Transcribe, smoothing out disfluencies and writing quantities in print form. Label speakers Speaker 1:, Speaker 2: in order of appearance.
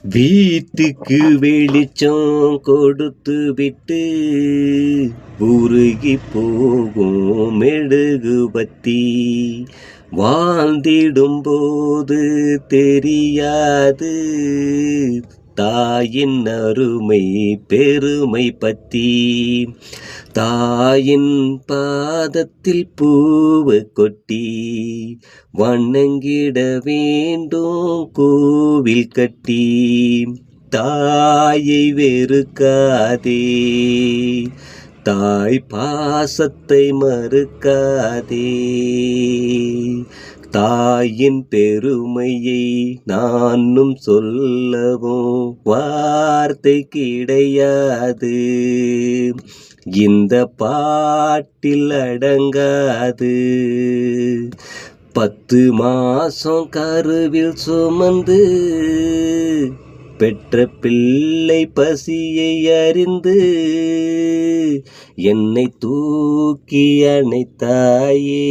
Speaker 1: வீட்டுக்கு வெளிச்சம் கொடுத்து விட்டு உருகி போகும் மெழுகுபத்தி வாழ்ந்திடும் போது தெரியாது தாயின் அருமை பெருமை பத்தி. தாயின் பாதத்தில் பூவை கொட்டி வணங்கிட வேண்டும் கோவில் கட்டி. தாயை வெறுக்காதே, தாய் பாசத்தை மறுக்காதே. தாயின் பெருமையை நானும் சொல்லவும் வார்த்தை கிடையாது. இந்த பாட்டில் அடங்காது. 10 மாசம் கருவில் சுமந்து பெற்ற பிள்ளை பசியை அறிந்து என்னை தூக்கி அணைத்தாயே.